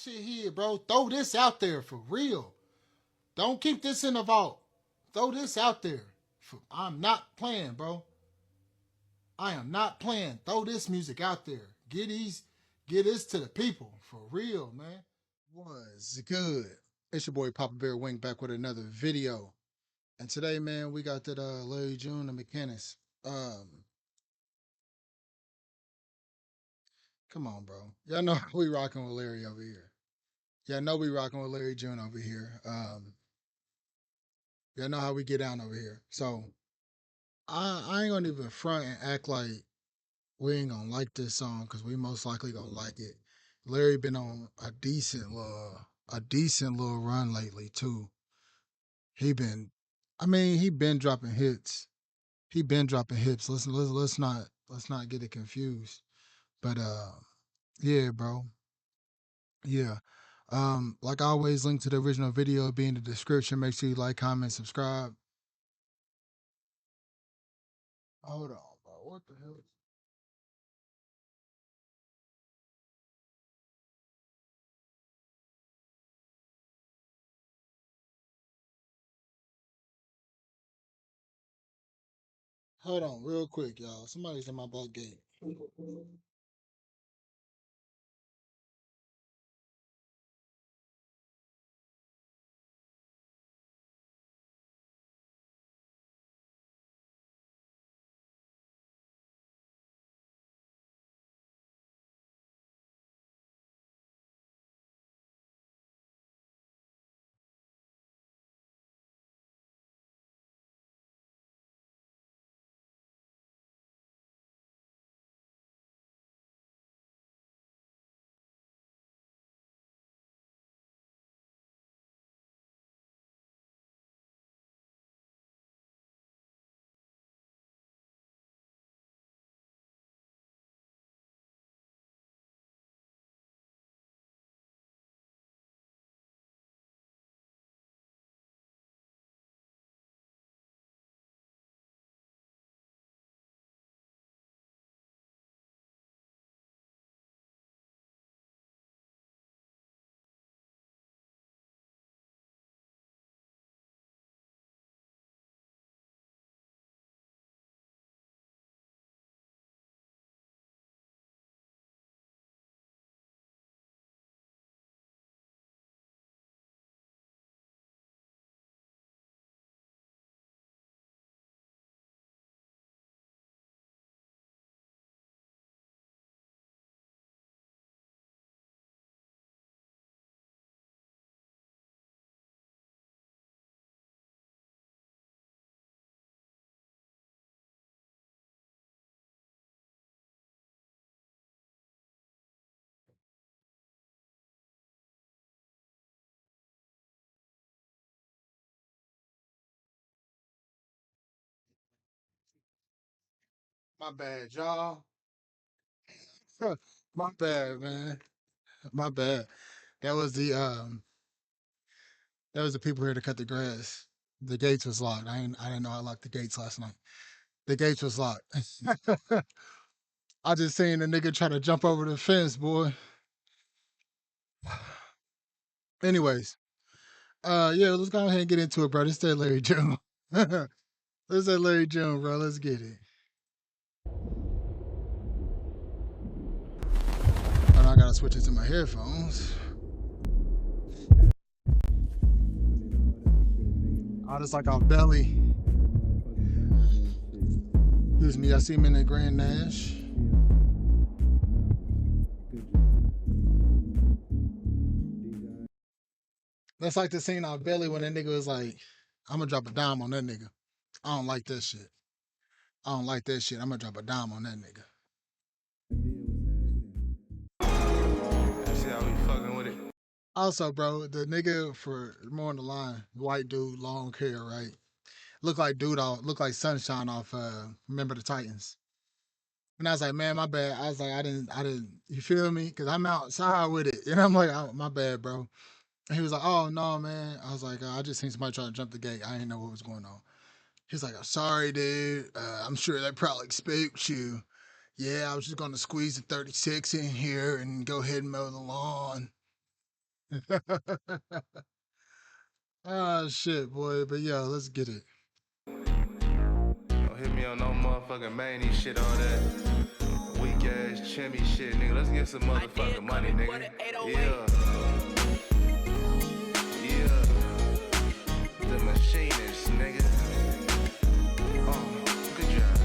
shit here, bro. Throw this out there for real. Don't keep this in the vault. Throw this out there. I'm not playing, bro. I am not playing. Throw this music out there. Get this to the people for real, man. Was good. It's your boy PapaBearWink back with another video. And today, man, we got that Larry June and Machinist. Come on, bro. Y'all know we rocking with Larry over here. Y'all know we rocking with Larry June over here. Y'all know how we get down over here. So I ain't gonna even front and act like we ain't gonna like this song because we most likely gonna like it. Larry been on a decent little run lately too. He been, he been dropping hits. He been dropping hits. Let's not get it confused. But yeah, bro, yeah. Like I always, link to the original video be in the description. Make sure you like, comment, subscribe. Hold on, bro. What the hell? Hold on, real quick, y'all. Somebody's in my back gate. My bad, y'all. My bad, man. My bad. That was the um that was the people here to cut the grass. The gates was locked. I didn't know I locked the gates last night. The gates was locked. I just seen the nigga try to jump over the fence, boy. Anyways, yeah, let's go ahead and get into it, bro. This that Larry June. This that Larry June, bro. Let's get it. And I gotta switch it to my headphones. Oh, just like our belly. Excuse me, I see him in the Grand Nash. That's like the scene on Belly when that nigga was like, I'm gonna drop a dime on that nigga. I don't like that shit. I don't like that shit. I'm gonna drop a dime on that nigga. See how we fucking with it. Also, bro, the nigga for more on the line, white dude, long hair, right? Look like Sunshine off Remember the Titans. And I was like, man, my bad. I was like, I didn't, you feel me? Cause I'm outside with it. And I'm like, oh, my bad, bro. And he was like, oh no, man. I was like, I just seen somebody try to jump the gate. I didn't know what was going on. He's like, I'm sorry, dude. I'm sure they probably spooked you. Yeah, I was just gonna squeeze the 36 in here and go ahead and mow the lawn. Ah, shit, boy. But yeah, let's get it. Don't hit me on no motherfucking mania shit, all that weak ass chimmy shit, nigga. Let's get some motherfucking money, nigga. Yeah. Yeah. The Machinist, nigga. Good job.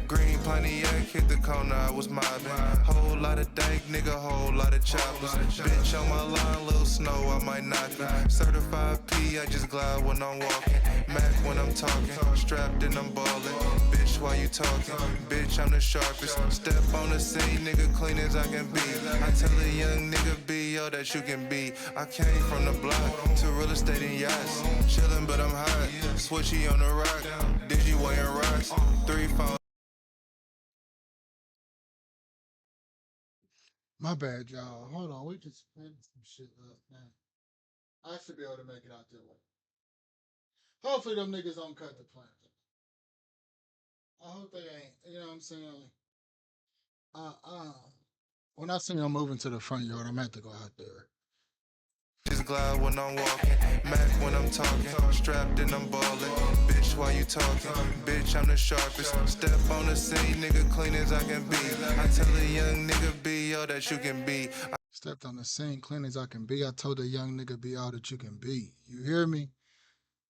Green Pontiac hit the corner, I was mobbing. Whole lot of dank, nigga, whole lot of choppers. Bitch on my line, little snow, I might knock it. Certified P, I just glide when I'm walking. Mac when I'm talking, strapped and I'm ballin'. Bitch, why you talking? Bitch, I'm the sharpest. Step on the scene, nigga, clean as I can be. I tell a young nigga, be all that you can be. I came from the block to real estate and yachts. Chillin', but I'm hot. Switchy on the rock. Digi wearing rocks. 3 phones. My bad, y'all. Hold on. We just playing some shit up, man. I should be able to make it out there. Hopefully, them niggas don't cut the plant. I hope they ain't. You know what I'm saying? Uh, uh. When I see them moving to the front yard, I'm gonna have to go out there. Just glide when I'm walking, Mac when I'm talking, strapped and I'm ballin'. Bitch, why you talking? Bitch, I'm the sharpest. Step on the scene, nigga, clean as I can be. I tell a young nigga, be all that you can be. Stepped on the scene, clean as I can be. I told a young nigga, be all that you can be. You hear me?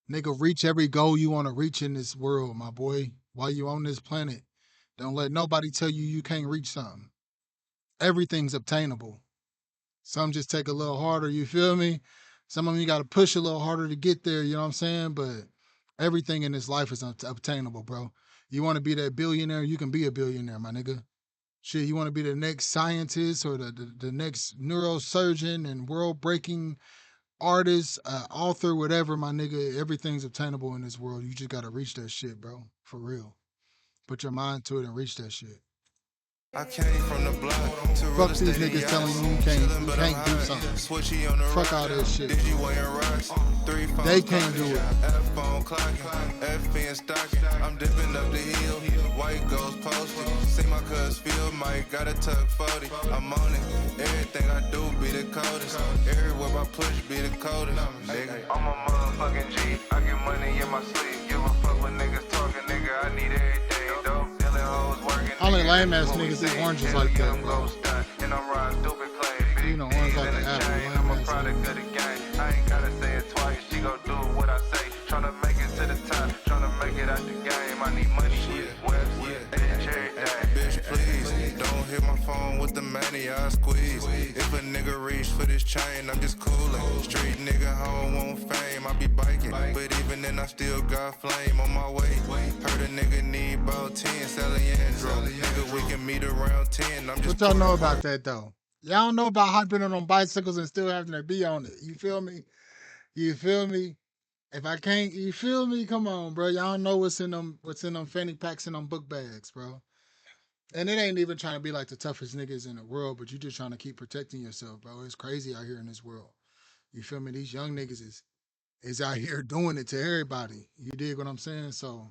Nigga, reach every goal you want to reach in this world, my boy. While you on this planet, don't let nobody tell you you can't reach something. Everything's obtainable. Some just take a little harder, you feel me? Some of them you got to push a little harder to get there, you know what I'm saying? But everything in this life is obtainable, bro. You want to be that billionaire, you can be a billionaire, my nigga. Shit, you want to be the next scientist or the next neurosurgeon and world breaking artist, author, whatever, my nigga. Everything's obtainable in this world. You just got to reach that shit, bro. For real. Put your mind to it and reach that shit. I came from the block to real Fuck these estate niggas and telling yachts. you you can't Chillin', but I'm do hot. something. Switchy on the Fuck rock. all that shit. Digi wearing rocks. 3 phones. They can't do it. F phone clocking. F being stocking. I'm dipping up the hill. White ghost posted. See my cuz feel Mike got a tuck 40. I'm on it. Everything I do be the coldest. Everywhere I push be the coldest. Nigga, I'm a motherfucking G. I get money in my sleep. Give a fuck when niggas talking, nigga. I need everything. Dope dealing hoes working. Only lame ass niggas eat oranges like that, bro. You know, orange like an apple. I'm a Lame ass product niggas. of the game. I ain't gotta say it twice. She gon' do what I say. Tryna make it to the top. Tryna make it out the game. I need money. Bitch, please don't hit my phone with the money I squeeze. If a nigga reach for this chain, I'm just coolin'. Street nigga home won't fame. I be biking, but even then I still got flame on my way. Heard a nigga need about 10 selling Andro. Nigga, we can meet around 10. I'm just What y'all know about that, though? Y'all don't know about hopping on bicycles and still having to be on it. You feel me? You feel me? If I can't, you feel me? Come on, bro. Y'all know what's in them fanny packs and them book bags, bro. And it ain't even trying to be like the toughest niggas in the world, but you just trying to keep protecting yourself, bro. It's crazy out here in this world. You feel me? These young niggas is out here doing it to everybody. You dig what I'm saying? So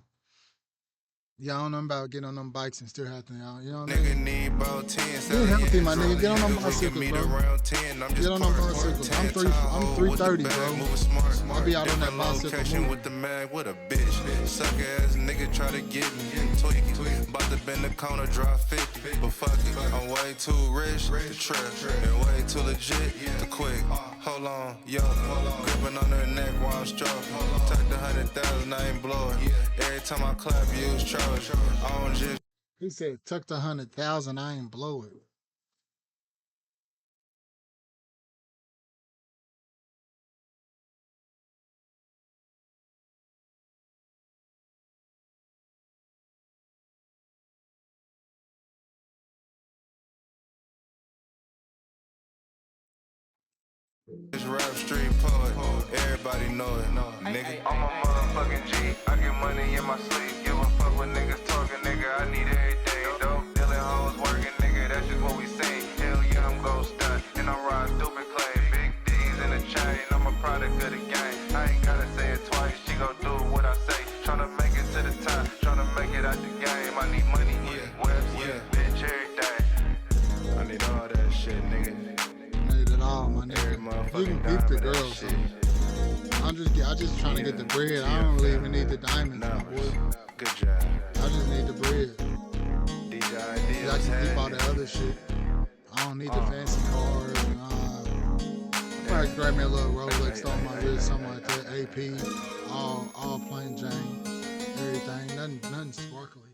y'all don't know about getting on them bikes and still have to, you know what I mean? need about 10. Get healthy, my nigga. Get on them bicycles, bro. Get on them bicycles. I'm 330, bro. I'll be out on that bicycle. With the mag with a bitch. Suck ass nigga try to get me. Tweaking. About to bend the corner, drop 50. But fuck it, I'm way too rich to trip. And way too legit to quit. Hold on, yo. Gripping on her neck while I'm stroking. Take the 100,000, I ain't blow it. Every time I clap, use Trojan. I don't just. He said, tuck the 100,000, I ain't blow it. This rap street poet, everybody know it, nigga. I'm a motherfucking G, I get money in my sleep. Give a fuck when niggas talking, nigga. I need everything. Dope dealing hoes working, nigga. That's just what we sing. Hell yeah, I'm gon' stunt, and I'm riding stupid clay. Big D's in the chain, I'm a product of the game. I ain't gotta say it twice, she gon' do what I say. Tryna make it to the top, tryna make it out the game. I need money, bitch, everything. I need all that shit, nigga. at all, my nigga. You can keep the girls. I just trying to get the bread. I don't really even need the diamonds, my boy. Good job. I just need the bread. DJ I can keep all the other shit. I don't need the fancy cars. Probably grab me a little Rolex on my wrist, something like that. AP, all plain Jane, everything. Nothing sparkly.